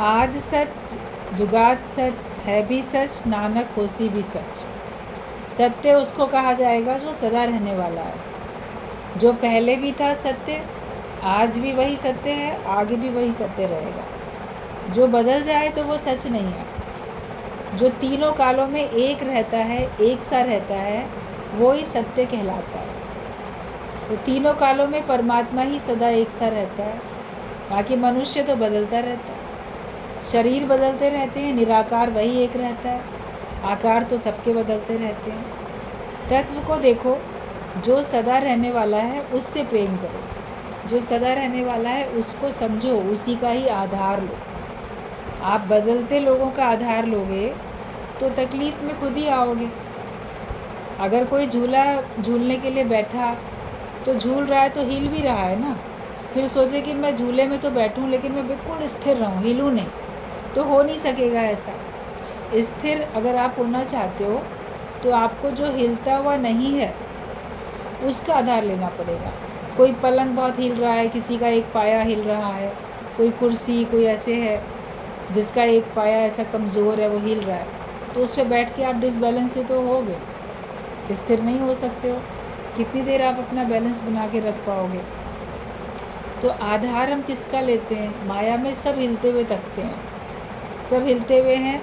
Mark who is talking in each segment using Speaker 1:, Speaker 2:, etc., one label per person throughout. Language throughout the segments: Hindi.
Speaker 1: आद सच जुगात सच है भी सच, नानक होसी भी सच। सत्य उसको कहा जाएगा जो सदा रहने वाला है। जो पहले भी था सत्य, आज भी वही सत्य है, आगे भी वही सत्य रहेगा। जो बदल जाए तो वो सच नहीं है। जो तीनों कालों में एक रहता है, एक सा रहता है, वो ही सत्य कहलाता है। तो तीनों कालों में परमात्मा ही सदा एक सा रहता है, बाकी मनुष्य तो बदलता रहता है। शरीर बदलते रहते हैं, निराकार वही एक रहता है, आकार तो सबके बदलते रहते हैं। तत्व को देखो, जो सदा रहने वाला है उससे प्रेम करो। जो सदा रहने वाला है उसको समझो, उसी का ही आधार लो। आप बदलते लोगों का आधार लोगे तो तकलीफ़ में खुद ही आओगे। अगर कोई झूला झूलने के लिए बैठा तो झूल रहा है तो हिल भी रहा है ना, फिर सोचे कि मैं झूले में तो बैठूं लेकिन मैं बिल्कुल स्थिर रहूं, हिलूं नहीं, तो हो नहीं सकेगा ऐसा। स्थिर अगर आप होना चाहते हो तो आपको जो हिलता हुआ नहीं है उसका आधार लेना पड़ेगा। कोई पलंग बहुत हिल रहा है, किसी का एक पाया हिल रहा है, कोई कुर्सी कोई ऐसे है जिसका एक पाया ऐसा कमज़ोर है वो हिल रहा है, तो उस पर बैठ के आप डिसबैलेंस से तो होगे, स्थिर नहीं हो सकते हो। कितनी देर आप अपना बैलेंस बना के रख पाओगे। तो आधार हम किसका लेते हैं? माया में सब हिलते हुए तकते हैं, सब हिलते हुए हैं,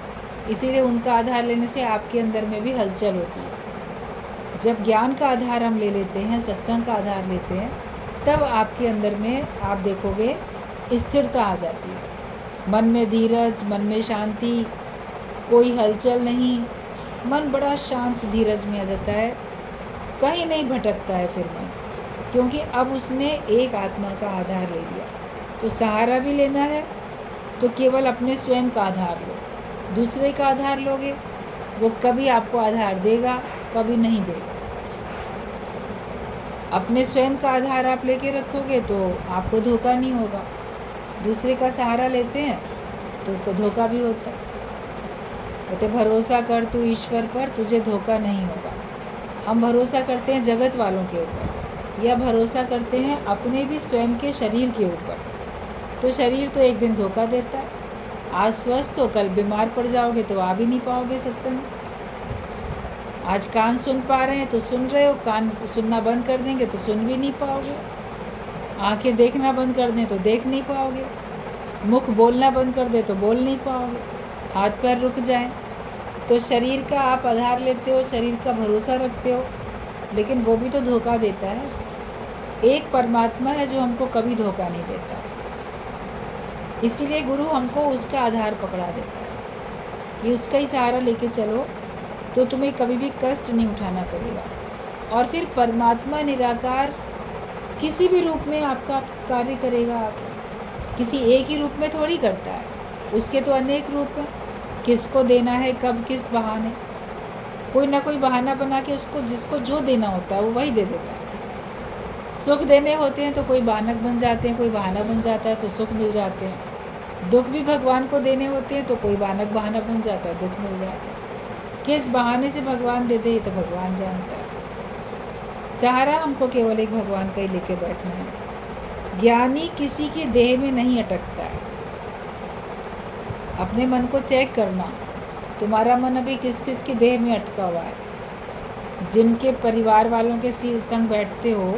Speaker 1: इसीलिए उनका आधार लेने से आपके अंदर में भी हलचल होती है। जब ज्ञान का आधार हम ले लेते हैं, सत्संग का आधार लेते हैं, तब आपके अंदर में आप देखोगे स्थिरता आ जाती है। मन में धीरज, मन में शांति, कोई हलचल नहीं, मन बड़ा शांत धीरज में आ जाता है, कहीं नहीं भटकता है फिर मन, क्योंकि अब उसने एक आत्मा का आधार ले लिया। तो सहारा भी लेना है तो केवल अपने स्वयं का आधार लो। दूसरे का आधार लोगे वो कभी आपको आधार देगा, कभी नहीं देगा। अपने स्वयं का आधार आप लेके रखोगे तो आपको धोखा नहीं होगा। दूसरे का सहारा लेते हैं तो धोखा भी होता है। कहते भरोसा कर तू ईश्वर पर, तुझे धोखा नहीं होगा। हम भरोसा करते हैं जगत वालों के ऊपर, या भरोसा करते हैं अपने भी स्वयं के शरीर के ऊपर, तो शरीर तो एक दिन धोखा देता है। आज स्वस्थ हो, कल बीमार पड़ जाओगे तो आ भी नहीं पाओगे सत्संग। आज कान सुन पा रहे हैं तो सुन रहे हो, कान सुनना बंद कर देंगे तो सुन भी नहीं पाओगे। आंखें देखना बंद कर दें तो देख नहीं पाओगे। मुख बोलना बंद कर दे तो बोल नहीं पाओगे। हाथ पैर रुक जाएं तो शरीर का आप आधार लेते हो, शरीर का भरोसा रखते हो, लेकिन वो भी तो धोखा देता है। एक परमात्मा है जो हमको कभी धोखा नहीं देता, इसीलिए गुरु हमको उसका आधार पकड़ा देता है कि उसका ही सहारा लेके चलो तो तुम्हें कभी भी कष्ट नहीं उठाना पड़ेगा। और फिर परमात्मा निराकार किसी भी रूप में आपका कार्य करेगा। आप किसी एक ही रूप में थोड़ी करता है, उसके तो अनेक रूप हैं। किसको देना है, कब, किस बहाने, कोई ना कोई बहाना बना के उसको जिसको जो देना होता है वो वही दे देता है। सुख देने होते हैं तो कोई बानक बन जाते हैं, कोई बहाना बन जाता है तो सुख मिल जाते हैं। दुख भी भगवान को देने होते हैं तो कोई बानक बहाना बन जाता है, दुख मिल जाता है। किस बहाने से भगवान देते हैं तो भगवान जानता है। सहारा हमको केवल एक भगवान का ही लेके बैठना है। ज्ञानी किसी के देह में नहीं अटकता है। अपने मन को चेक करना, तुम्हारा मन अभी किस किस के देह में अटका हुआ है। जिनके परिवार वालों के संग बैठते हो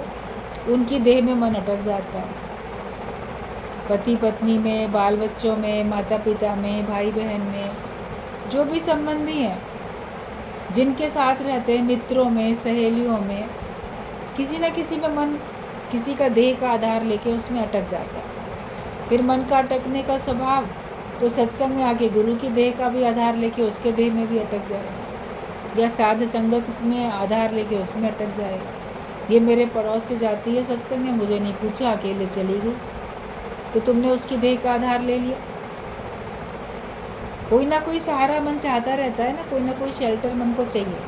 Speaker 1: उनकी देह में मन अटक जाता है। पति पत्नी में, बाल बच्चों में, माता पिता में, भाई बहन में, जो भी संबंधी हैं, जिनके साथ रहते हैं, मित्रों में, सहेलियों में, किसी न किसी में मन किसी का देह का आधार लेके उसमें अटक जाता है। फिर मन का अटकने का स्वभाव तो सत्संग में आके गुरु की देह का भी आधार लेके उसके देह में भी अटक जाएगा, या साध संगत में आधार लेके उसमें अटक जाएगा। ये मेरे पड़ोस से जाती है सत्संग में, मुझे नहीं पूछा, अकेले चली गई, तो तुमने उसकी देह का आधार ले लिया। कोई ना कोई सहारा मन चाहता रहता है ना, कोई ना कोई शेल्टर मन को चाहिए,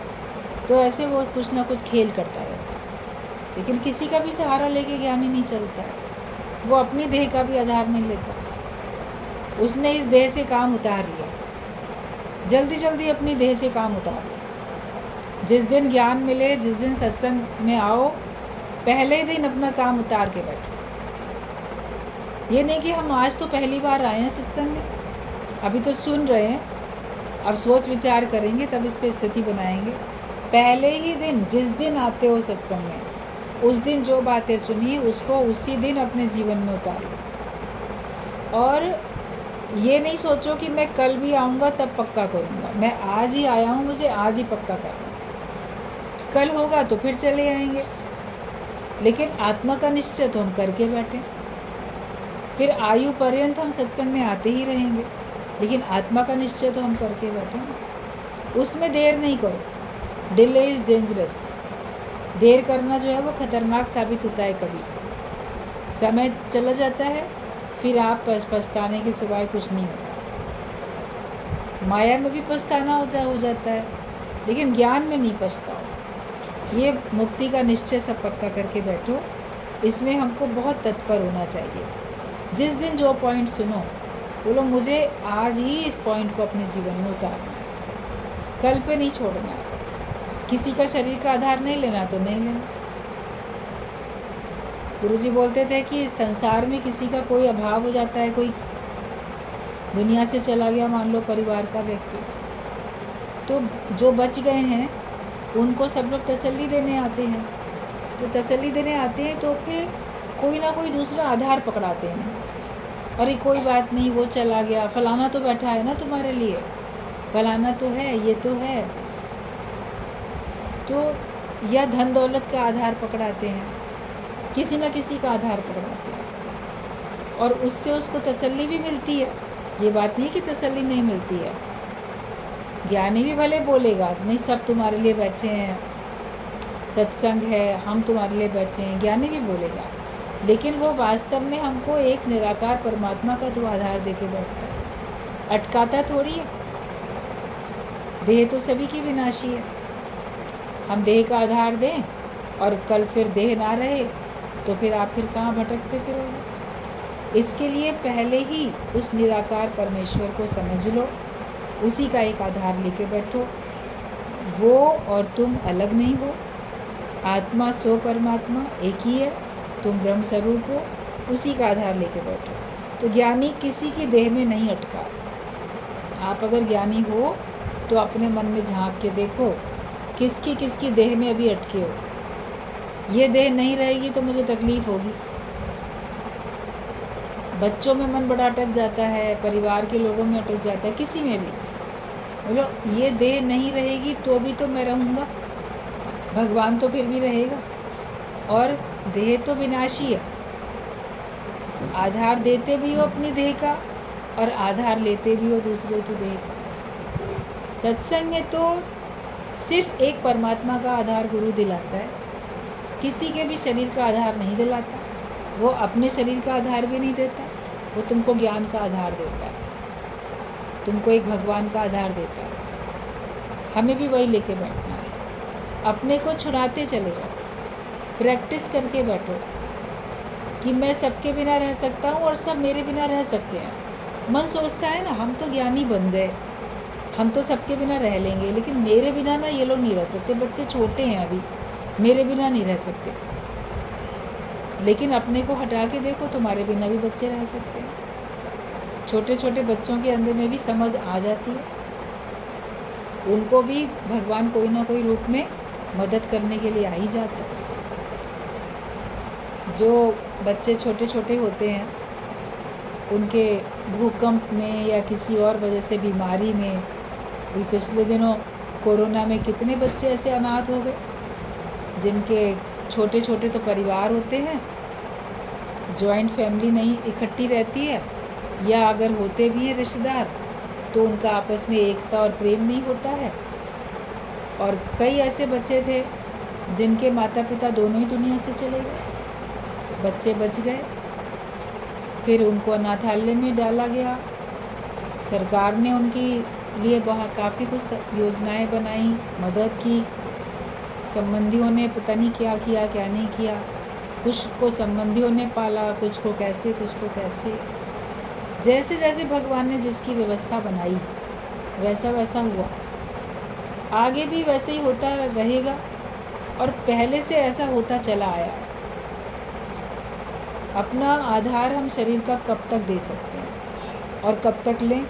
Speaker 1: तो ऐसे वो कुछ ना कुछ खेल करता रहता है। लेकिन किसी का भी सहारा लेके ज्ञानी नहीं चलता है, वो अपनी देह का भी आधार नहीं लेता। उसने इस देह से काम उतार लिया, जल्दी जल्दी अपनी देह से काम उतार लिया। जिस दिन ज्ञान मिले, जिस दिन सत्संग में आओ, पहले दिन अपना काम उतार के बैठो। ये नहीं कि हम आज तो पहली बार आए हैं सत्संग में, अभी तो सुन रहे हैं, अब सोच विचार करेंगे, तब इस पे स्थिति बनाएंगे। पहले ही दिन, जिस दिन आते हो सत्संग में, उस दिन जो बातें सुनी उसको उसी दिन अपने जीवन में उतारो। और ये नहीं सोचो कि मैं कल भी आऊँगा तब पक्का करूँगा। मैं आज ही आया हूँ, मुझे आज ही पक्का करना। कल होगा तो फिर चले आएंगे, लेकिन आत्मा का निश्चय तो हम करके बैठे। फिर आयु पर्यंत हम सत्संग में आते ही रहेंगे, लेकिन आत्मा का निश्चय तो हम करके बैठे ना। उसमें देर नहीं करो। Delay is dangerous. देर करना जो है वो खतरनाक साबित होता है। कभी समय चला जाता है, फिर आप पछताने के सिवाय कुछ नहीं होता। माया में भी पछताना हो जाता है, लेकिन ज्ञान में नहीं पछताओ। ये मुक्ति का निश्चय सब पक्का करके बैठो। इसमें हमको बहुत तत्पर होना चाहिए। जिस दिन जो पॉइंट सुनो, बोलो मुझे आज ही इस पॉइंट को अपने जीवन में उतारना है, कल पे नहीं छोड़ना है। किसी का शरीर का आधार नहीं लेना तो नहीं लेना। गुरुजी बोलते थे कि संसार में किसी का कोई अभाव हो जाता है, कोई दुनिया से चला गया, मान लो परिवार का व्यक्ति, तो जो बच गए हैं उनको सब लोग तसल्ली देने आते हैं। तो तसल्ली देने आते हैं तो फिर कोई ना कोई दूसरा आधार पकड़ाते हैं। अरे कोई बात नहीं, वो चला गया, फलाना तो बैठा है ना तुम्हारे लिए, फलाना तो है, ये तो है। तो या धन दौलत का आधार पकड़ाते हैं, किसी न किसी का आधार पकड़ाते हैं, और उससे उसको तसल्ली भी मिलती है। ये बात नहीं कि तसल्ली नहीं मिलती है। ज्ञानी भी भले बोलेगा नहीं सब तुम्हारे लिए बैठे हैं, सत्संग है, हम तुम्हारे लिए बैठे हैं, ज्ञानी भी बोलेगा, लेकिन वो वास्तव में हमको एक निराकार परमात्मा का तो आधार देके बैठता है, अटकाता थोड़ी है। देह तो सभी की विनाशी है। हम देह का आधार दें और कल फिर देह ना रहे तो फिर आप फिर कहाँ भटकते फिरोगे। इसके लिए पहले ही उस निराकार परमेश्वर को समझ लो, उसी का एक आधार लेके बैठो। वो और तुम अलग नहीं हो, आत्मा सो परमात्मा एक ही है, तुम ब्रह्म स्वरूप हो, उसी का आधार लेके बैठो। तो ज्ञानी किसी की देह में नहीं अटका। आप अगर ज्ञानी हो तो अपने मन में झांक के देखो किसकी देह में अभी अटके हो। ये देह नहीं रहेगी तो मुझे तकलीफ़ होगी। बच्चों में मन बड़ा अटक जाता है, परिवार के लोगों में अटक जाता है, किसी में भी। बोलो ये देह नहीं रहेगी तो भी तो मैं रहूँगा, भगवान तो फिर भी रहेगा, और देह तो विनाशी है। आधार देते भी हो अपनी देह का और आधार लेते भी हो दूसरे की देह का। सत्संग में तो सिर्फ एक परमात्मा का आधार गुरु दिलाता है, किसी के भी शरीर का आधार नहीं दिलाता। वो अपने शरीर का आधार भी नहीं देता, वो तुमको ज्ञान का आधार देता है, तुमको एक भगवान का आधार देता है। हमें भी वही लेके बैठना है। अपने को छुड़ाते चले जाओ, प्रैक्टिस करके बैठो कि मैं सबके बिना रह सकता हूँ और सब मेरे बिना रह सकते हैं। मन सोचता है ना हम तो ज्ञानी बन गए, हम तो सबके बिना रह लेंगे, लेकिन मेरे बिना ना ये लोग नहीं रह सकते, बच्चे छोटे हैं अभी, मेरे बिना नहीं रह सकते। लेकिन अपने को हटा के देखो, तुम्हारे बिना भी बच्चे रह सकते हैं। छोटे छोटे बच्चों के अंदर में भी समझ आ जाती है, उनको भी भगवान कोई ना कोई रूप में मदद करने के लिए आ ही जाता है। जो बच्चे छोटे छोटे होते हैं, उनके भूकंप में या किसी और वजह से बीमारी में, अभी पिछले दिनों कोरोना में कितने बच्चे ऐसे अनाथ हो गए जिनके छोटे छोटे तो परिवार होते हैं, जॉइंट फैमिली नहीं इकट्ठी रहती है, या अगर होते भी हैं रिश्तेदार तो उनका आपस में एकता और प्रेम नहीं होता है। और कई ऐसे बच्चे थे जिनके माता पिता दोनों ही दुनिया से चले गए, बच्चे बच गए, फिर उनको अनाथालय में डाला गया। सरकार ने उनकी लिए बहुत काफ़ी कुछ योजनाएं बनाई, मदद की, संबंधियों ने पता नहीं क्या किया क्या नहीं किया, कुछ को संबंधियों ने पाला, कुछ को कैसे कुछ को कैसे। जैसे जैसे भगवान ने जिसकी व्यवस्था बनाई वैसा वैसा हुआ, आगे भी वैसे ही होता रहेगा, और पहले से ऐसा होता चला आया है। अपना आधार हम शरीर का कब तक दे सकते हैं और कब तक लें,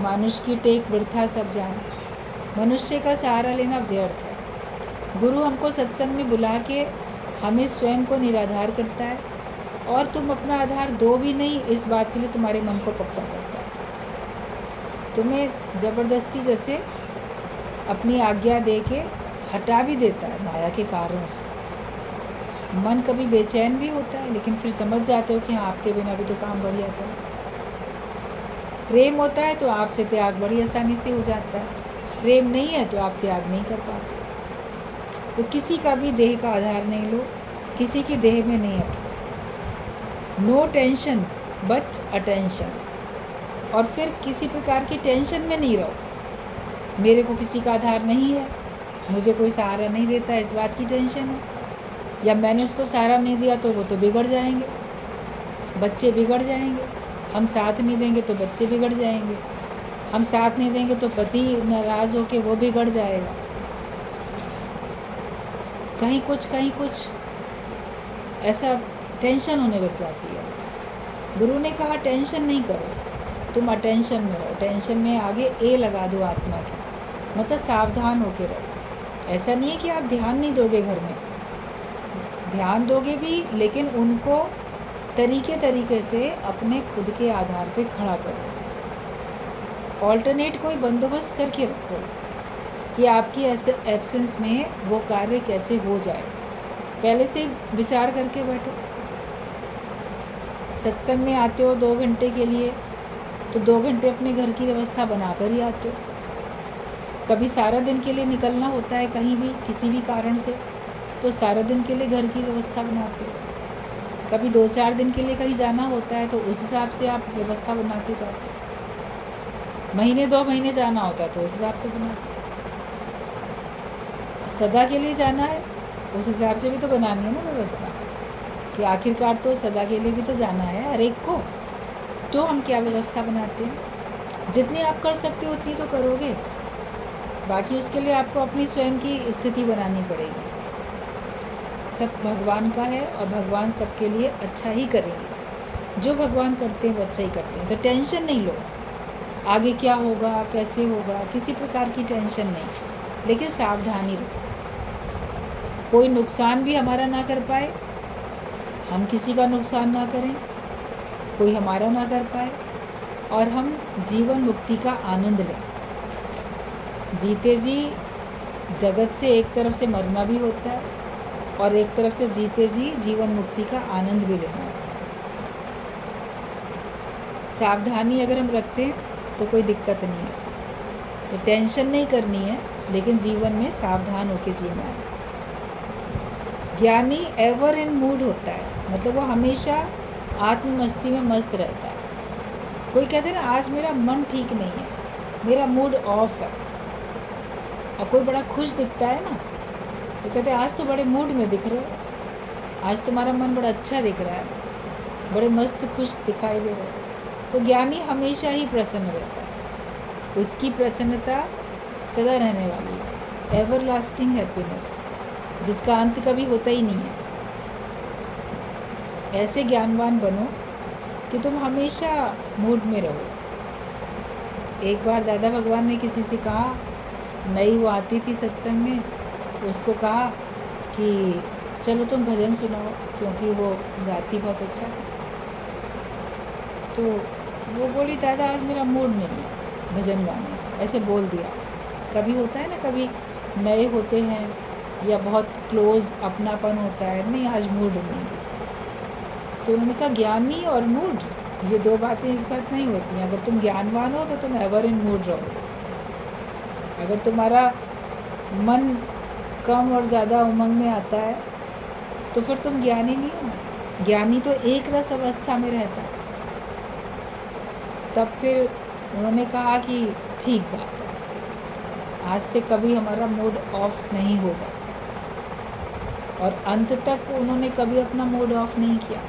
Speaker 1: मानुष की टेक वृथा सब जाने। मनुष्य का सहारा लेना व्यर्थ है। गुरु हमको सत्संग में बुला के हमें स्वयं को निराधार करता है, और तुम अपना आधार दो भी नहीं, इस बात के लिए तुम्हारे मन को पक्का करता है। तुम्हें ज़बरदस्ती जैसे अपनी आज्ञा दे के हटा भी देता है माया के कारणों से। मन कभी बेचैन भी होता है, लेकिन फिर समझ जाते हो कि हाँ, आपके बिना भी तो काम बढ़िया चला। प्रेम होता है तो आपसे त्याग बड़ी आसानी से हो जाता है, प्रेम नहीं है तो आप त्याग नहीं कर पाते। तो किसी का भी देह का आधार नहीं लो, किसी की देह में नहीं अटको। No tension but attention. और फिर किसी प्रकार की टेंशन में नहीं रहो। मेरे को किसी का आधार नहीं है, मुझे कोई सहारा नहीं देता, इस बात की टेंशन है, या मैंने उसको सहारा नहीं दिया तो वो तो बिगड़ जाएंगे, बच्चे बिगड़ जाएंगे। हम साथ नहीं देंगे तो बच्चे बिगड़ जाएंगे, हम साथ नहीं देंगे तो पति नाराज़ होके वो बिगड़ जाएगा। कहीं कुछ ऐसा टेंशन होने लग जाती है। गुरु ने कहा टेंशन नहीं करो, तुम अटेंशन में रहो। टेंशन में आगे ए लगा दो आत्मा की, मतलब सावधान होके रहो। ऐसा नहीं है कि आप ध्यान नहीं दोगे, घर में ध्यान दोगे भी, लेकिन उनको तरीके से अपने खुद के आधार पे खड़ा करो। ऑल्टरनेट कोई बंदोबस्त करके रखो कि आपकी एब्सेंस में वो कार्य कैसे हो जाए। पहले से विचार करके बैठो। सत्संग में आते हो 2 घंटे के लिए, तो 2 घंटे अपने घर की व्यवस्था बनाकर ही आते हो। कभी सारा दिन के लिए निकलना होता है कहीं भी किसी भी कारण से, तो सारा दिन के लिए घर की व्यवस्था बनाते हो। कभी 2-4 दिन के लिए कहीं जाना होता है तो उस हिसाब से आप व्यवस्था बना के जाते हो। महीने 2 महीने जाना होता है तो उस हिसाब से बनाते हो। सदा के लिए जाना है, उस हिसाब से भी तो बनानी है ना व्यवस्था, कि आखिरकार तो सदा के लिए भी तो जाना है हर एक को। तो हम क्या व्यवस्था बनाते हैं? जितनी आप कर सकते हो उतनी तो करोगे, बाकी उसके लिए आपको अपनी स्वयं की स्थिति बनानी पड़ेगी। सब भगवान का है और भगवान सबके लिए अच्छा ही करेंगे। जो भगवान करते हैं वो अच्छा ही करते हैं। तो टेंशन नहीं लो, आगे क्या होगा कैसे होगा, किसी प्रकार की टेंशन नहीं, लेकिन सावधानी रखो। कोई नुकसान भी हमारा ना कर पाए, हम किसी का नुकसान ना करें, कोई हमारा ना कर पाए, और हम जीवन मुक्ति का आनंद लें। जीते जी जगत से एक तरफ से मरना भी होता है, और एक तरफ से जीते जी जीवन मुक्ति का आनंद भी लेना होता है। सावधानी अगर हम रखते हैं तो कोई दिक्कत नहीं है। तो टेंशन नहीं करनी है, लेकिन जीवन में सावधान होकर जीना है। ज्ञानी एवर इन मूड होता है, मतलब वो हमेशा आत्ममस्ती में मस्त रहता है। कोई कहते हैं ना, आज मेरा मन ठीक नहीं है, मेरा मूड ऑफ है, और कोई बड़ा खुश दिखता है ना, तो कहते हैं आज तो बड़े मूड में दिख रहे हो, आज तुम्हारा मन बड़ा अच्छा दिख रहा है, बड़े मस्त खुश दिखाई दे रहे हो। तो ज्ञानी हमेशा ही प्रसन्न रहता है, उसकी प्रसन्नता सदा रहने वाली है, एवर लास्टिंग हैप्पीनेस, जिसका अंत कभी होता ही नहीं है। ऐसे ज्ञानवान बनो कि तुम हमेशा मूड में रहो। एक बार दादा भगवान ने किसी से कहा, नई वो आती थी सत्संग में, उसको कहा कि चलो तुम भजन सुनाओ, क्योंकि वो गाती बहुत अच्छा था। तो वो बोली, दादा आज मेरा मूड नहीं है भजन गाने का, ऐसे बोल दिया। कभी होता है ना, कभी नए होते हैं या बहुत क्लोज़ अपनापन होता है, नहीं आज मूड नहीं। तो उन्होंने कहा ज्ञानी और मूड ये 2 बातें एक साथ नहीं होती हैं। अगर तुम ज्ञानवान हो तो तुम एवर इन मूड रहो। अगर तुम्हारा मन कम और ज़्यादा उमंग में आता है तो फिर तुम ज्ञानी नहीं हो ना। ज्ञानी तो एक रस अवस्था में रहता है। तब फिर उन्होंने कहा कि ठीक बात है, आज से कभी हमारा मूड ऑफ नहीं होगा, और अंत तक उन्होंने कभी अपना मूड ऑफ नहीं किया।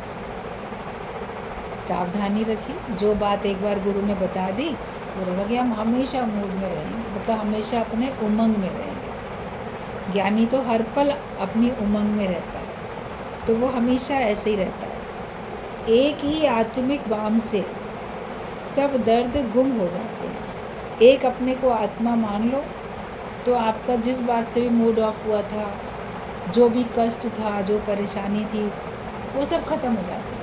Speaker 1: सावधानी रखी, जो बात एक बार गुरु ने बता दी वो लगा कि हम हमेशा मूड में रहेंगे, मतलब हमेशा अपने उमंग में रहेंगे। ज्ञानी तो हर पल अपनी उमंग में रहता है, तो वो हमेशा ऐसे ही रहता है। एक ही आत्मिक बाम से सब दर्द गुम हो जाते हैं। एक अपने को आत्मा मान लो, तो आपका जिस बात से भी मूड ऑफ हुआ था, जो भी कष्ट था, जो परेशानी थी, वो सब खत्म हो जाती है।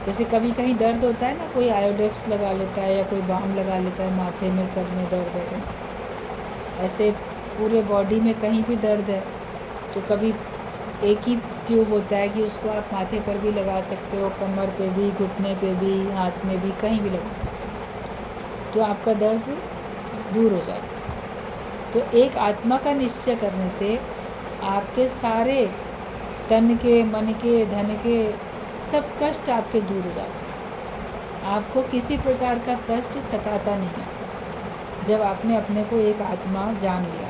Speaker 1: जैसे कभी कहीं दर्द होता है ना, कोई आयोडेक्स लगा लेता है या कोई बाम लगा लेता है, माथे में, सर में दर्द है, ऐसे पूरे बॉडी में कहीं भी दर्द है, तो कभी एक ही ट्यूब होता है कि उसको आप माथे पर भी लगा सकते हो, कमर पे भी, घुटने पे भी, हाथ में भी, कहीं भी लगा सकते हो, तो आपका दर्द दूर हो जाता है। तो एक आत्मा का निश्चय करने से आपके सारे तन के, मन के, धन के सब कष्ट आपके दूर हो जाते हैं। आपको किसी प्रकार का कष्ट सताता नहीं है। जब आपने अपने को एक आत्मा जान लिया,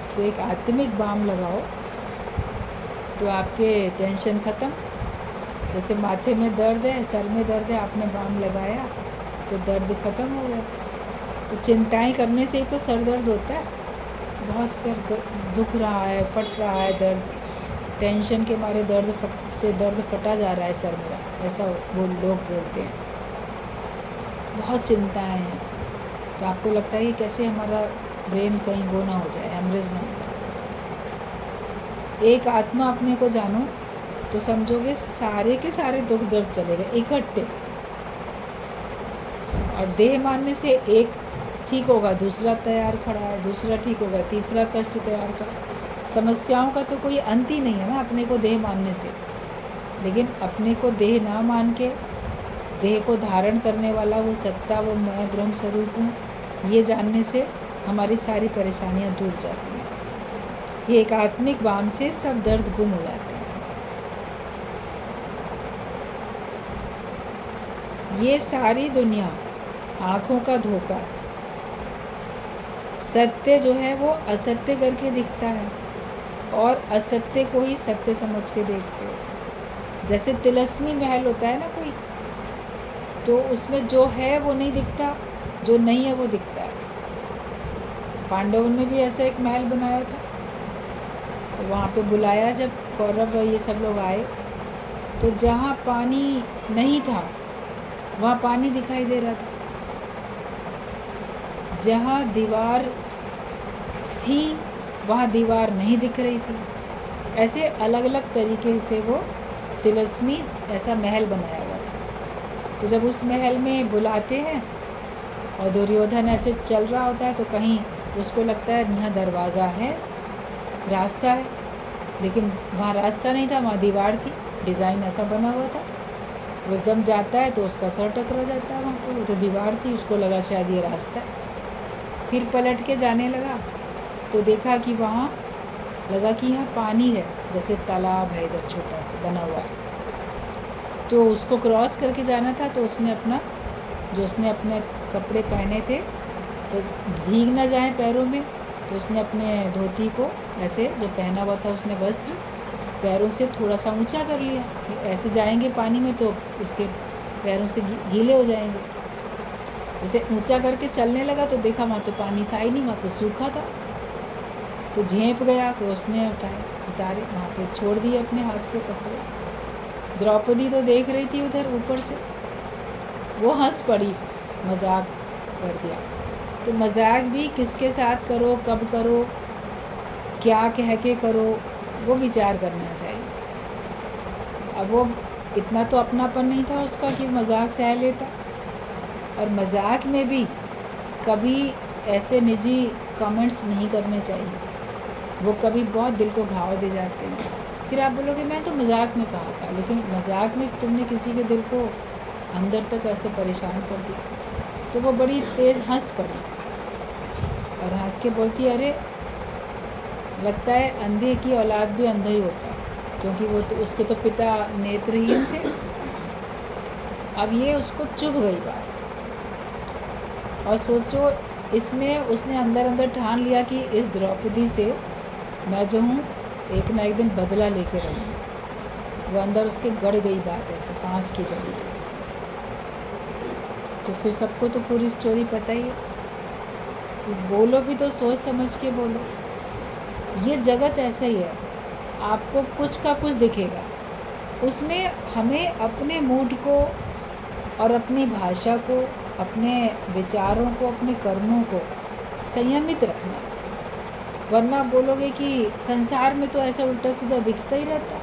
Speaker 1: तो एक आत्मिक बाम लगाओ, तो आपके टेंशन ख़त्म। जैसे माथे में दर्द है, सर में दर्द है, आपने बाम लगाया तो दर्द ख़त्म हो गया। तो चिंताएं करने से ही तो सर दर्द होता है। बहुत सर दुख रहा है, फट रहा है दर्द, टेंशन के मारे दर्द फटा जा रहा है सर मेरा, ऐसा वो लोग बोलते हैं। बहुत चिंताएं हैं, तो आपको लगता है कि कैसे हमारा ब्रेन कहीं वो ना हो जाए, हेमरेज ना हो जाए। एक आत्मा अपने को जानो तो समझोगे सारे के सारे दुख दर्द चले गए इकट्ठे। और देह मानने से एक ठीक होगा, दूसरा तैयार खड़ा है, दूसरा ठीक होगा, तीसरा कष्ट तैयार खड़ा। समस्याओं का तो कोई अंत ही नहीं है ना अपने को देह मानने से। लेकिन अपने को देह ना मान के, देह को धारण करने वाला वो सत्ता, वो मैं ब्रह्म स्वरूप हूँ, ये जानने से हमारी सारी परेशानियाँ दूर जाती हैं। कि एक आत्मिक बाम से सब दर्द गुम हो जाते हैं। ये सारी दुनिया आँखों का धोखा है। सत्य जो है वो असत्य करके दिखता है, और असत्य को ही सत्य समझ के देखते हो। जैसे तिलस्मी महल होता है ना कोई, तो उसमें जो है वो नहीं दिखता, जो नहीं है वो दिखता है। पांडवों ने भी ऐसा एक महल बनाया था, तो वहाँ पे बुलाया जब कौरव ये सब लोग आए, तो जहाँ पानी नहीं था वहाँ पानी दिखाई दे रहा था, जहाँ दीवार थी वहाँ दीवार नहीं दिख रही थी। ऐसे अलग अलग तरीके से वो तिलस्मी ऐसा महल बनाया हुआ था। तो जब उस महल में बुलाते हैं और दुर्योधन ऐसे चल रहा होता है, तो कहीं उसको लगता है यहाँ दरवाज़ा है, रास्ता है, लेकिन वहाँ रास्ता नहीं था, वहाँ दीवार थी, डिज़ाइन ऐसा बना हुआ था। वो एकदम जाता है तो उसका सर टकरा जाता है वहाँ पर, वो तो दीवार थी, उसको लगा शायद ये रास्ता है। फिर पलट के जाने लगा तो देखा कि वहाँ लगा कि यहाँ पानी है, जैसे तालाब है इधर छोटा सा बना हुआ है। तो उसको क्रॉस करके जाना था, तो उसने अपने कपड़े पहने थे तो भीग ना जाए पैरों में, तो उसने अपने धोती को ऐसे जो पहना हुआ था उसने वस्त्र पैरों से थोड़ा सा ऊंचा कर लिया। ऐसे जाएंगे पानी में तो उसके पैरों से गीले हो जाएंगे। जैसे ऊंचा करके चलने लगा तो देखा वहाँ तो पानी था ही नहीं, वहाँ तो सूखा था। तो झेंप गया, तो उसने उतारे वहाँ पे छोड़ दिए अपने हाथ से कपड़े। द्रौपदी तो देख रही थी उधर ऊपर से, वो हंस पड़ी, मजाक कर दिया। तो मजाक भी किसके साथ करो, कब करो, क्या कह के करो, वो विचार करना चाहिए। अब वो इतना तो अपनापन नहीं था उसका कि मजाक सह लेता। और मजाक में भी कभी ऐसे निजी कमेंट्स नहीं करने चाहिए, वो कभी बहुत दिल को घाव दे जाते हैं। फिर आप बोलोगे मैं तो मजाक में कहा था, लेकिन मजाक में तुमने किसी के दिल को अंदर तक ऐसे परेशान कर दिया। तो वो बड़ी तेज़ हंस पड़ी और हंस के बोलती अरे लगता है अंधे की औलाद भी अंधा ही होता है, क्योंकि वो तो उसके तो पिता नेत्रहीन थे। अब ये उसको चुभ गई बात, और सोचो इसमें उसने अंदर अंदर ठान लिया कि इस द्रौपदी से मैं जो हूँ एक ना एक दिन बदला लेके रहूँगी। वो अंदर उसके गड़ गई बात ऐसे फांस की तरीके से। तो फिर सबको तो पूरी स्टोरी पता ही है। तो बोलो भी तो सोच समझ के बोलो। ये जगत ऐसा ही है, आपको कुछ का कुछ दिखेगा, उसमें हमें अपने मूड को और अपनी भाषा को अपने विचारों को, अपने कर्मों को संयमित रखना। वरना बोलोगे कि संसार में तो ऐसा उल्टा सीधा दिखता ही रहता है,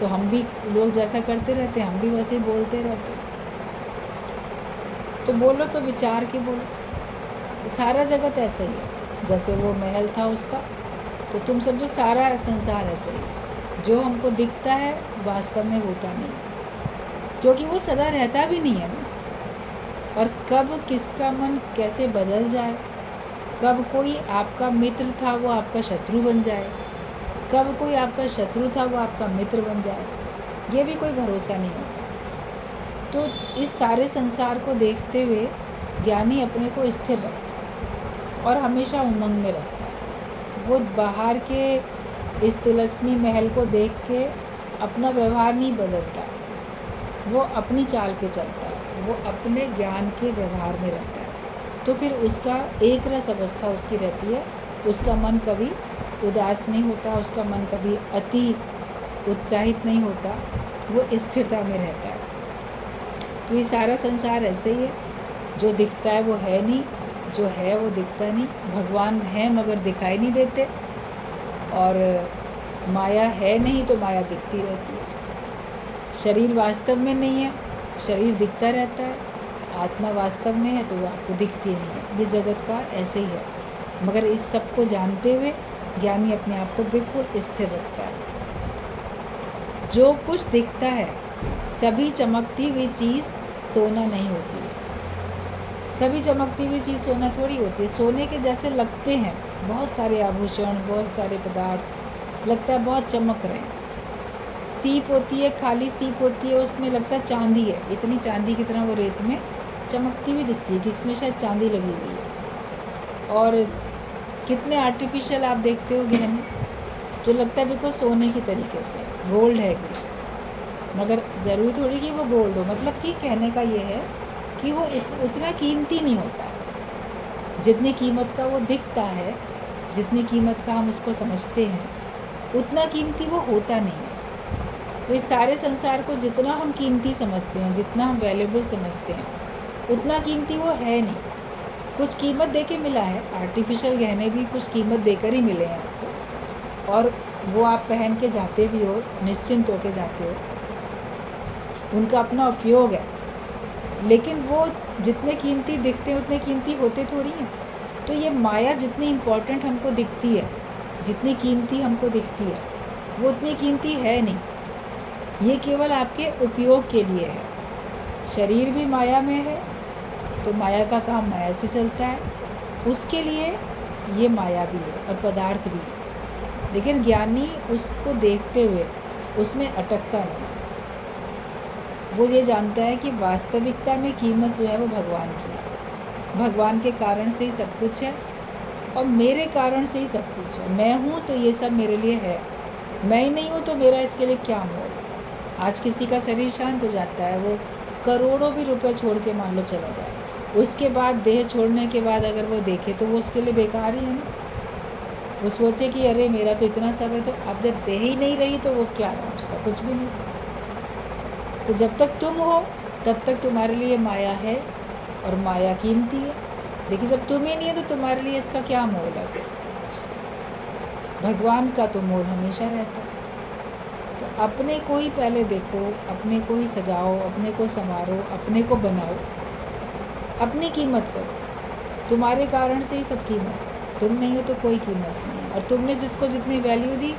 Speaker 1: तो हम भी लोग जैसा करते रहते हैं, हम भी वैसे ही बोलते रहते हैं। तो बोलो तो विचार के बोलो। सारा जगत ऐसा ही है, जैसे वो महल था उसका, तो तुम समझो सारा संसार ऐसा ही है। जो हमको दिखता है वास्तव में होता नहीं, क्योंकि वो सदा रहता भी नहीं है ना। और कब किसका मन कैसे बदल जाए, कब कोई आपका मित्र था वो आपका शत्रु बन जाए, कब कोई आपका शत्रु था वो आपका मित्र बन जाए, ये भी कोई भरोसा नहीं होता। तो इस सारे संसार को देखते हुए ज्ञानी अपने को स्थिर रखता है और हमेशा उमंग में रहता है। वो बाहर के इस तिलस्मी महल को देख के अपना व्यवहार नहीं बदलता, वो अपनी चाल पे चलता है, वो अपने ज्ञान के व्यवहार में रहता है। तो फिर उसका एक रस अवस्था उसकी रहती है, उसका मन कभी उदास नहीं होता, उसका मन कभी अति उत्साहित नहीं होता, वो स्थिरता में रहता है। तो ये सारा संसार ऐसे ही है, जो दिखता है वो है नहीं, जो है वो दिखता नहीं। भगवान हैं मगर दिखाई नहीं देते, और माया है नहीं तो माया दिखती रहती है। शरीर वास्तव में नहीं है, शरीर दिखता रहता है। आत्मा वास्तव में है तो वो आपको दिखती नहीं है। ये जगत का ऐसे ही है, मगर इस सब को जानते हुए ज्ञानी अपने आप को बिल्कुल स्थिर रखता है। जो कुछ दिखता है सभी चमकती हुई चीज़ सोना नहीं होती है। सभी चमकती हुई चीज़ सोना थोड़ी होती है। सोने के जैसे लगते हैं बहुत सारे आभूषण, बहुत सारे पदार्थ, लगता है बहुत चमक रहे हैं। सीप होती है, खाली सीप होती है, उसमें लगता है चांदी है, इतनी चांदी की तरह वो रेत में चमकती हुई दिखती है कि इसमें शायद चांदी लगी हुई है। और कितने आर्टिफिशियल आप देखते हो गहने, जो लगता है बिल्कुल सोने की तरीके से, गोल्ड है कि, मगर ज़रूरी थोड़ी कि वो गोल्ड हो। मतलब कि कहने का ये है कि वो उतना कीमती नहीं होता है जितनी कीमत का वो दिखता है, जितनी कीमत का हम उसको समझते हैं, उतना कीमती वो होता नहीं है। तो इस सारे संसार को जितना हम कीमती समझते हैं, जितना हम वैल्यूबल समझते हैं, उतना कीमती वो है नहीं। कुछ कीमत दे के मिला है, आर्टिफिशियल गहने भी कुछ कीमत देकर ही मिले हैं आपको, और वो आप पहन के जाते भी हो, निश्चिंत होके जाते हो, उनका अपना उपयोग है। लेकिन वो जितने कीमती दिखते हैं उतने कीमती होते थोड़ी हैं। तो ये माया जितनी इम्पोर्टेंट हमको दिखती है, जितनी कीमती हमको दिखती है, वो उतनी कीमती है नहीं। ये केवल आपके उपयोग के लिए है। शरीर भी माया में है, तो माया का काम माया से चलता है, उसके लिए ये माया भी है और पदार्थ भी है। लेकिन ज्ञानी उसको देखते हुए उसमें अटकता नहीं। वो ये जानता है कि वास्तविकता में कीमत जो है वो भगवान की है। भगवान के कारण से ही सब कुछ है और मेरे कारण से ही सब कुछ है। मैं हूँ तो ये सब मेरे लिए है, मैं ही नहीं हूँ तो मेरा इसके लिए क्या मोल। आज किसी का शरीर शांत हो जाता है, वो करोड़ों भी रुपए छोड़ के मान लो चला जाए, उसके बाद देह छोड़ने के बाद अगर वो देखे तो वो उसके लिए बेकार ही है ना। वो सोचे कि अरे मेरा तो इतना सब है, तो अब जब देह ही नहीं रही तो वो क्या रहा, उसका कुछ भी नहीं। तो जब तक तुम हो तब तक तुम्हारे लिए माया है और माया कीमती है, लेकिन जब तुम ही नहीं है तो तुम्हारे लिए इसका क्या मोल है। भगवान का तो मोल हमेशा रहता है। तो अपने को ही पहले देखो, अपने को ही सजाओ, अपने को संवारो, अपने को बनाओ, अपनी कीमत करो। तुम्हारे कारण से ही सब कीमत है, तुम नहीं हो तो कोई कीमत नहीं है। और तुमने जिसको जितनी वैल्यू दी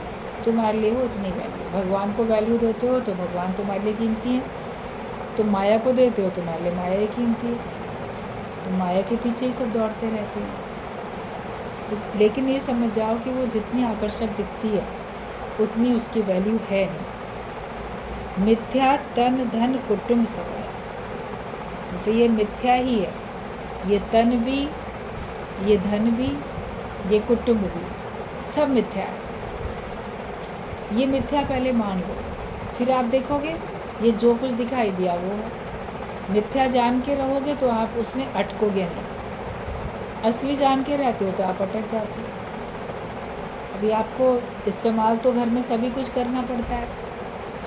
Speaker 1: तुम्हारे लिए वो उतनी वैल्यू। भगवान को वैल्यू देते हो तो भगवान तुम्हारे लिए कीमती है, तुम माया को देते हो तुम्हारे लिए माया ही कीमती है। तो माया के पीछे ही सब दौड़ते रहते हैं। तो लेकिन ये समझ जाओ कि वो जितनी आकर्षक दिखती है उतनी उसकी वैल्यू है नहीं। मिथ्या तन धन कुटुंब सब है, तो ये मिथ्या ही है। ये तन भी, ये धन भी, ये कुटुंब भी, सब मिथ्या है। ये मिथ्या पहले मान लो, फिर आप देखोगे ये जो कुछ दिखाई दिया वो है। मिथ्या जान के रहोगे तो आप उसमें अटकोगे नहीं, असली जान के रहते हो तो आप अटक जाते हो। अभी आपको इस्तेमाल तो घर में सभी कुछ करना पड़ता है,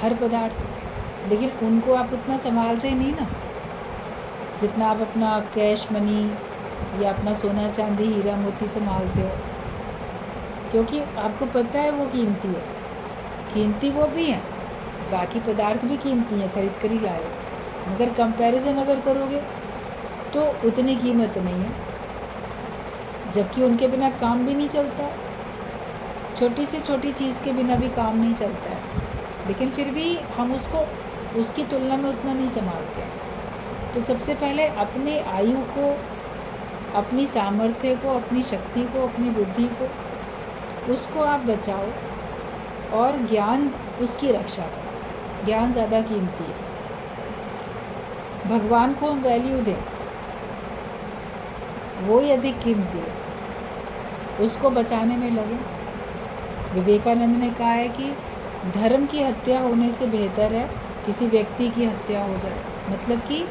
Speaker 1: हर पदार्थ, लेकिन उनको आप उतना संभालते नहीं ना। जितना आप अपना कैश मनी या अपना सोना चांदी हीरा मोती संभालते हो, क्योंकि आपको पता है वो कीमती है। कीमती वो भी हैं, बाकी पदार्थ भी कीमती हैं, खरीद कर ही लाए, मगर कंपैरिजन अगर करोगे तो उतनी कीमत नहीं है, जबकि उनके बिना काम भी नहीं चलता। छोटी से छोटी चीज़ के बिना भी काम नहीं चलता है, लेकिन फिर भी हम उसको उसकी तुलना में उतना नहीं संभालते हैं। तो सबसे पहले अपने आयु को, अपनी सामर्थ्य को, अपनी शक्ति को, अपनी बुद्धि को, उसको आप बचाओ और ज्ञान उसकी रक्षा करो। ज्ञान ज़्यादा कीमती है। भगवान को हम वैल्यू दें, वो ही अधिक कीमती है, उसको बचाने में लगे। विवेकानंद ने कहा है कि धर्म की हत्या होने से बेहतर है किसी व्यक्ति की हत्या हो जाए। मतलब कि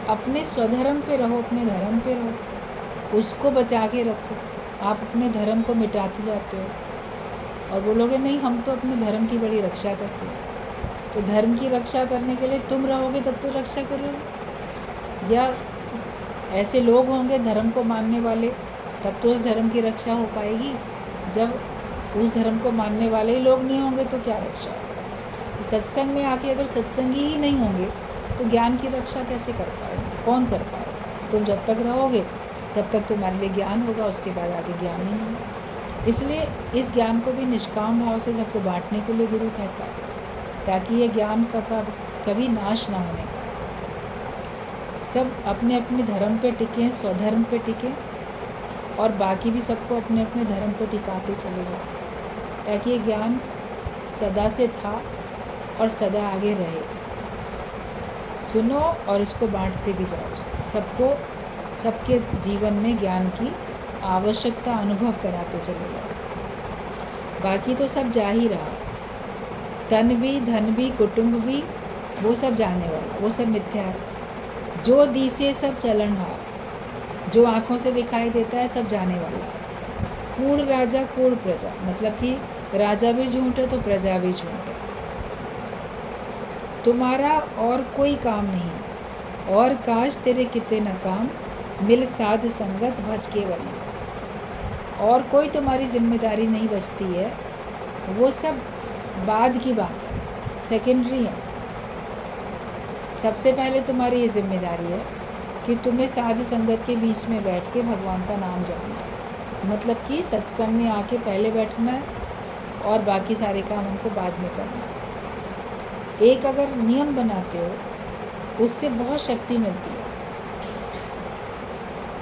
Speaker 1: अपने स्वधर्म पे रहो, अपने धर्म पे रहो, उसको बचा के रखो। आप अपने धर्म को मिटाते जाते हो और बोलोगे नहीं हम तो अपने धर्म की बड़ी रक्षा करते हैं। तो धर्म की रक्षा करने के लिए तुम रहोगे तब तो रक्षा करोगे, या ऐसे लोग होंगे धर्म को मानने वाले, तब तो उस धर्म की रक्षा हो पाएगी। जब उस धर्म को मानने वाले ही लोग नहीं होंगे तो क्या रक्षा होगी। सत्संग में आके अगर सत्संगी ही नहीं होंगे तो ज्ञान की रक्षा कैसे कर पाएंगे, कौन कर पाएगा। तुम जब तक रहोगे तब तक तुम्हारे लिए ज्ञान होगा, उसके बाद आगे ज्ञान ही नहीं। इसलिए इस ज्ञान को भी निष्काम भाव से सबको बांटने के लिए गुरु कहता है, ताकि ये ज्ञान का कभी नाश ना होने पाए। सब अपने अपने धर्म पे टिकें, स्वधर्म पे टिकें, और बाकी भी सबको अपने अपने धर्म को टिकाते चले जाओ, ताकि ये ज्ञान सदा से था और सदा आगे रहे। सुनो और इसको बांटते भी जाओ, सबको सबके जीवन में ज्ञान की आवश्यकता अनुभव कराते चले जाओ। बाकी तो सब जा ही रहा, तन भी, धन भी, कुटुंब भी, वो सब जाने वाला, वो सब मिथ्या है। जो दिसे सब चलनहार, जो आँखों से दिखाई देता है सब जाने वाला है। कूड़ राजा कूड़ प्रजा, मतलब कि राजा भी झूठ है तो प्रजा भी झूठ है। तुम्हारा और कोई काम नहीं, और काश तेरे कितने न काम, मिल साध संगत भज केवल। और कोई तुम्हारी जिम्मेदारी नहीं बचती है, वो सब बाद की बात है, सेकेंडरी है। सबसे पहले तुम्हारी ये जिम्मेदारी है कि तुम्हें साध संगत के बीच में बैठ के भगवान का नाम जपना है। मतलब कि सत्संग में आके पहले बैठना है और बाकी सारे काम हमको बाद में करना है। एक अगर नियम बनाते हो उससे बहुत शक्ति मिलती है।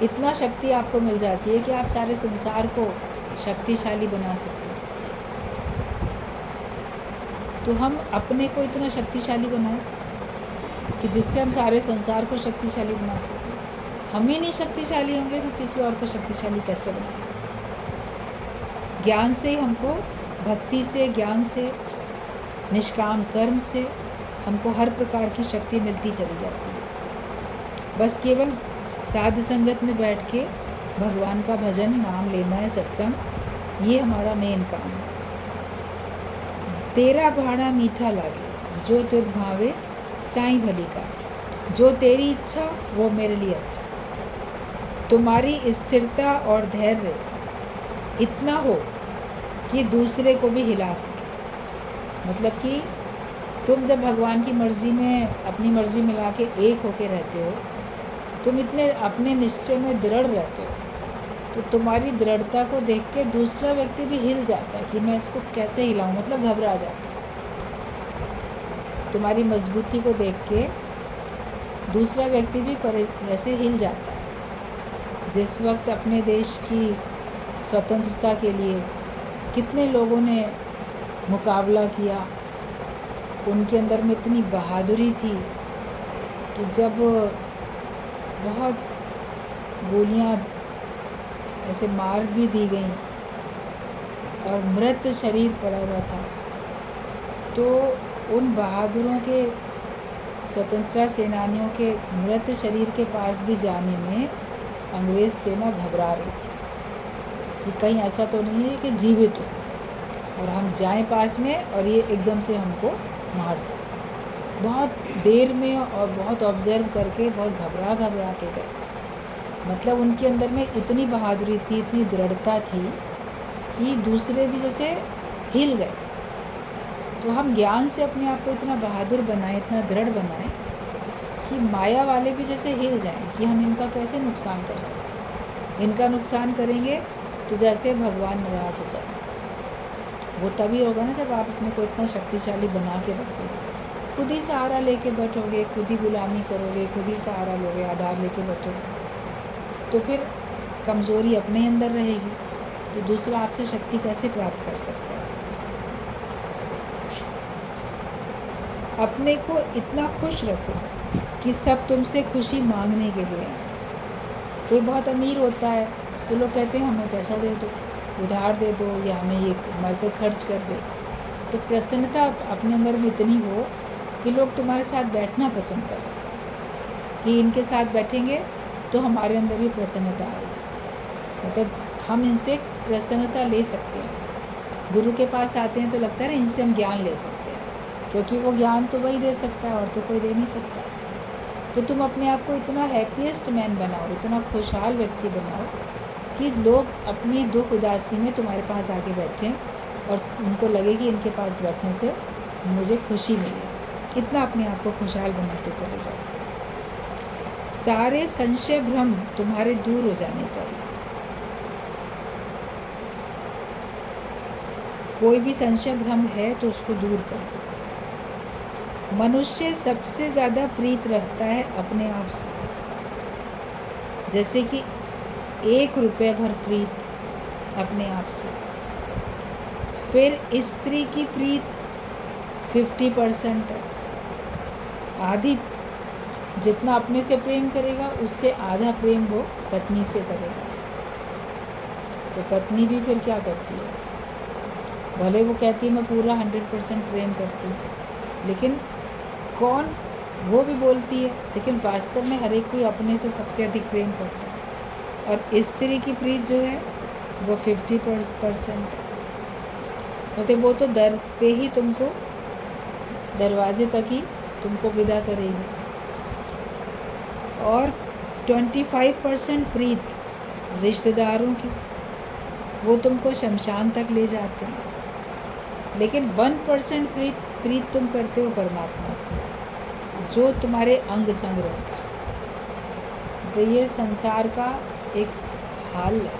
Speaker 1: इतना शक्ति आपको मिल जाती है कि आप सारे संसार को शक्तिशाली बना सकते हो। तो हम अपने को इतना शक्तिशाली बनाएं कि जिससे हम सारे संसार को शक्तिशाली बना सकें। हम ही नहीं शक्तिशाली होंगे तो किसी और को शक्तिशाली कैसे बनाएं। ज्ञान से हमको, भक्ति से, ज्ञान से, निष्काम कर्म से हमको हर प्रकार की शक्ति मिलती चली जाती है। बस केवल साध संगत में बैठ के भगवान का भजन, नाम लेना है, सत्संग, ये हमारा मेन काम है। तेरा भाड़ा मीठा लागे, जो तुझ भावे साईं भली का, जो तेरी इच्छा वो मेरे लिए अच्छा। तुम्हारी स्थिरता और धैर्य इतना हो कि दूसरे को भी हिला सके। मतलब कि तुम जब भगवान की मर्ज़ी में अपनी मर्ज़ी मिला के एक होके रहते हो, तुम इतने अपने निश्चय में दृढ़ रहते हो, तो तुम्हारी दृढ़ता को देख के दूसरा व्यक्ति भी हिल जाता है कि मैं इसको कैसे हिलाऊं, मतलब घबरा जाता है। तुम्हारी मजबूती को देख के दूसरा व्यक्ति भी जैसे हिल जाता है। जिस वक्त अपने देश की स्वतंत्रता के लिए कितने लोगों ने मुकाबला किया, उनके अंदर में इतनी बहादुरी थी कि जब बहुत गोलियां ऐसे मार भी दी गई और मृत शरीर पड़ा हुआ था, तो उन बहादुरों के, स्वतंत्रता सेनानियों के मृत शरीर के पास भी जाने में अंग्रेज़ सेना घबरा रही थी कि कहीं ऐसा तो नहीं है कि जीवित हो और हम जाएं पास में और ये एकदम से हमको मार दे। बहुत देर में और बहुत ऑब्ज़र्व करके बहुत घबरा के गए। मतलब उनके अंदर में इतनी बहादुरी थी, इतनी दृढ़ता थी कि दूसरे भी जैसे हिल गए। तो हम ज्ञान से अपने आप को इतना बहादुर बनाएं, इतना दृढ़ बनाएं कि माया वाले भी जैसे हिल जाएं कि हम इनका कैसे नुकसान कर सकते हैं। इनका नुकसान करेंगे तो जैसे भगवान नाराज़ हो जाए। वो तभी होगा ना जब आप अपने को इतना शक्तिशाली बना के रखोगे, खुद ही सहारा लेके बैठोगे, खुद ही गुलामी करोगे, खुद ही सहारा लोगे, आधार लेके बैठोगे, तो फिर कमज़ोरी अपने अंदर रहेगी, तो दूसरा आपसे शक्ति कैसे प्राप्त कर सकता है। अपने को इतना खुश रखो कि सब तुमसे खुशी मांगने के लिए आए। कोई बहुत अमीर होता है तो लोग कहते हैं हमें पैसा दे दो, उधार दे दो, या हमें ये हमारे पर खर्च कर दे। तो प्रसन्नता अपने अंदर में इतनी हो कि लोग तुम्हारे साथ बैठना पसंद करें, कि इनके साथ बैठेंगे तो हमारे अंदर भी प्रसन्नता आएगी। मतलब हम इनसे प्रसन्नता ले सकते हैं। गुरु के पास आते हैं तो लगता है ना इनसे हम ज्ञान ले सकते हैं, क्योंकि वो ज्ञान तो वही दे सकता है और तो कोई दे नहीं सकता। तो तुम अपने आप को इतना हैप्पीएस्ट मैन बनाओ, इतना खुशहाल व्यक्ति बनाओ कि लोग अपनी दुख उदासी में तुम्हारे पास आके बैठें और उनको लगे कि इनके पास बैठने से मुझे खुशी मिली। इतना अपने आप को खुशहाल बनाते चले जाओ। सारे संशय भ्रम तुम्हारे दूर हो जाने चाहिए। कोई भी संशय भ्रम है तो उसको दूर करो। मनुष्य सबसे ज़्यादा प्रीत रखता है अपने आप से, जैसे कि 1 रुपये भर प्रीत अपने आप से। फिर स्त्री की प्रीत 50% है, आधी। जितना अपने से प्रेम करेगा उससे आधा प्रेम वो पत्नी से करेगा। तो पत्नी भी फिर क्या करती है, भले वो कहती है मैं पूरा 100% प्रेम करती हूँ, लेकिन कौन, वो भी बोलती है, लेकिन वास्तव में हर एक कोई अपने से सबसे अधिक प्रेम करता है। और स्त्री की प्रीत जो है वो 50% है। मतलब वो तो दर पे ही तुमको, दरवाजे तक ही तुमको विदा करेगी। और 25% प्रीत रिश्तेदारों की, वो तुमको शमशान तक ले जाते हैं। लेकिन 1% प्रीत तुम करते हो परमात्मा से, जो तुम्हारे अंग संग रहता है। तो ये संसार का एक हाल है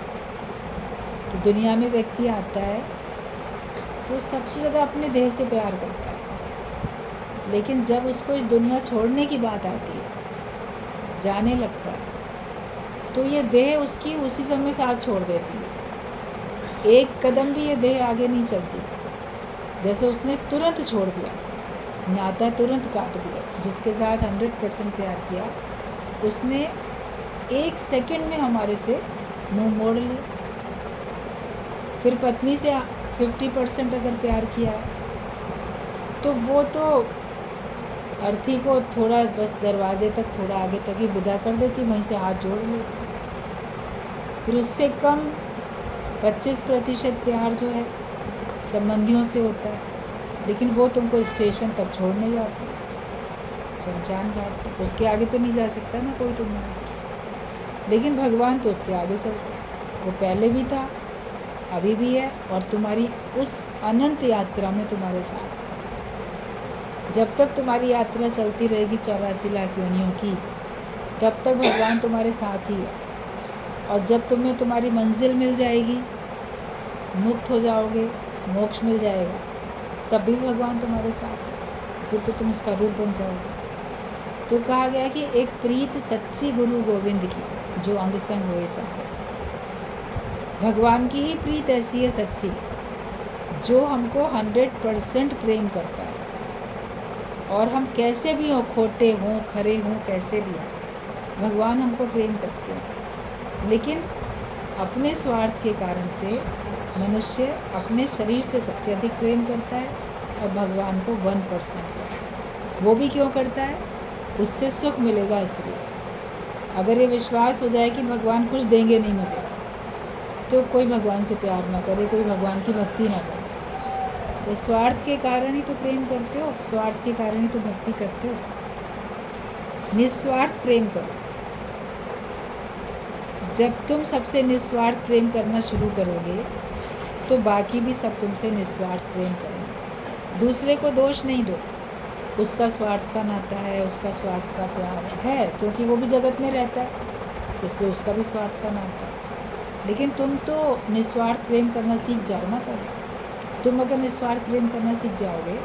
Speaker 1: कि दुनिया में व्यक्ति आता है तो सबसे ज़्यादा अपने देह से प्यार करता है, लेकिन जब उसको इस दुनिया छोड़ने की बात आती है, जाने लगता है, तो ये देह उसकी उसी समय साथ छोड़ देती है। एक कदम भी ये देह आगे नहीं चलती, जैसे उसने तुरंत छोड़ दिया, नाता तुरंत काट दिया। जिसके साथ 100% प्यार किया उसने 1 सेकंड में हमारे से मुंह मोड़ लिया। फिर पत्नी से 50% अगर प्यार किया तो वो तो अर्थी को थोड़ा बस दरवाजे तक, थोड़ा आगे तक ही विदा कर देती, वहीं से हाथ जोड़ लेती। फिर उससे कम 25% प्यार जो है संबंधियों से होता है, लेकिन वो तुमको स्टेशन तक छोड़ने जाते, शमशान घाट तक। उसके आगे तो नहीं जा सकता ना कोई तुम्हारे से, लेकिन भगवान तो उसके आगे चलता है। वो पहले भी था, अभी भी है, और तुम्हारी उस अनंत यात्रा में तुम्हारे साथ। जब तक तुम्हारी यात्रा चलती रहेगी 84 लाख योनियों की, तब तक भगवान तुम्हारे साथ ही है। और जब तुम्हें तुम्हारी मंजिल मिल जाएगी, मुक्त हो जाओगे, मोक्ष मिल जाएगा, तब भी भगवान तुम्हारे साथ है। फिर तो तुम उसका रूप बन जाओगे। तो कहा गया कि एक प्रीत सच्ची गुरु गोविंद की, जो अंग संग हुए सब है। भगवान की ही प्रीत ऐसी है सच्ची, जो हमको 100% प्रेम करता है। और हम कैसे भी हों, खोटे हों, खरे हों, कैसे भी हों, भगवान हमको प्रेम करते हैं। लेकिन अपने स्वार्थ के कारण से मनुष्य अपने शरीर से सबसे अधिक प्रेम करता है और भगवान को 1% करता है। वो भी क्यों करता है? उससे सुख मिलेगा इसलिए। अगर ये विश्वास हो जाए कि भगवान कुछ देंगे नहीं मुझे, तो कोई भगवान से प्यार ना करे, कोई भगवान की भक्ति ना करे। तो स्वार्थ के कारण ही तो प्रेम करते हो, स्वार्थ के कारण ही तो भक्ति करते हो। निस्वार्थ प्रेम करो। जब तुम सबसे निस्वार्थ प्रेम करना शुरू करोगे तो बाकी भी सब तुमसे निस्वार्थ प्रेम करेंगे। दूसरे को दोष नहीं दो, उसका स्वार्थ का नाता है, उसका स्वार्थ का प्यार है, क्योंकि वो भी जगत में रहता है, इसलिए उसका भी स्वार्थ का नाता है। लेकिन तुम तो निस्वार्थ प्रेम करना सीख जाओ ना पहले। तुम अगर निस्वार्थ प्रेम करना सीख जाओगे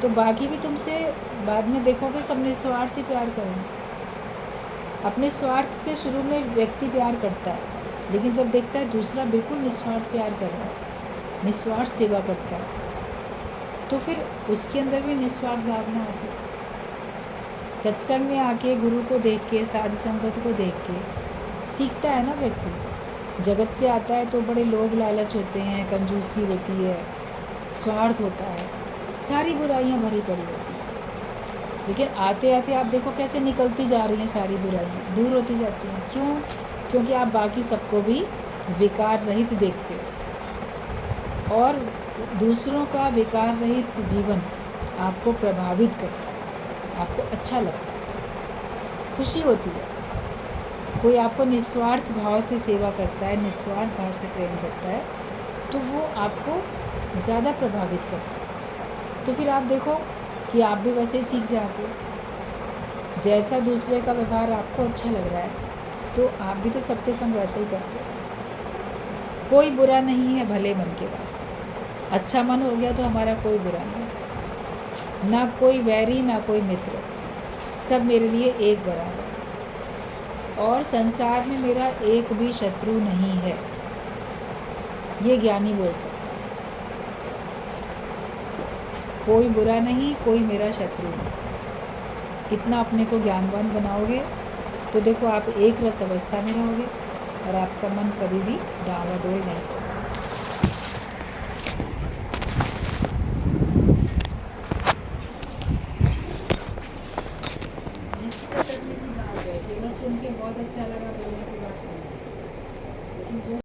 Speaker 1: तो बाकी भी तुमसे बाद में देखोगे सब निस्वार्थ ही प्यार करेंगे। अपने स्वार्थ से शुरू में व्यक्ति प्यार करता है, लेकिन जब देखता है दूसरा बिल्कुल निस्वार्थ प्यार कर रहा है, निस्वार्थ सेवा करता है, तो फिर उसके अंदर भी निस्वार्थ भावना आती है। सत्संग में आके गुरु को देख के, साधु संगत को देख के सीखता है ना व्यक्ति। जगत से आता है तो बड़े लोभ लालच होते हैं, कंजूसी होती है, स्वार्थ होता है, सारी बुराइयां भरी पड़ी होती हैं। लेकिन आते आते आप देखो कैसे निकलती जा रही हैं, सारी बुराइयां दूर होती जाती हैं। क्यों? क्योंकि आप बाकी सबको भी विकार रहित देखते हो, और दूसरों का विकार रहित जीवन आपको प्रभावित करता है, आपको अच्छा लगता है, खुशी होती है। कोई आपको निस्वार्थ भाव से सेवा करता है, निस्वार्थ भाव से प्रेम करता है, तो वो आपको ज़्यादा प्रभावित करता है। तो फिर आप देखो कि आप भी वैसे ही सीख जाते हो। जैसा दूसरे का व्यवहार आपको अच्छा लग रहा है तो आप भी तो सबके संग वैसे ही करते हो। कोई बुरा नहीं है भले मन के वास्ते। अच्छा मन हो गया तो हमारा कोई बुरा नहीं, ना कोई वैरी ना कोई मित्र, सब मेरे लिए एक बराबर, और संसार में मेरा एक भी शत्रु नहीं है, ये ज्ञानी बोल सकता है। कोई बुरा नहीं, कोई मेरा शत्रु नहीं। इतना अपने को ज्ञानवान बनाओगे तो देखो आप एक रस अवस्था में रहोगे और आपका मन कभी भी डावाडोल नहीं होगा। सुन के बहुत अच्छा लगा, बोलने की बात नहीं, लेकिन जो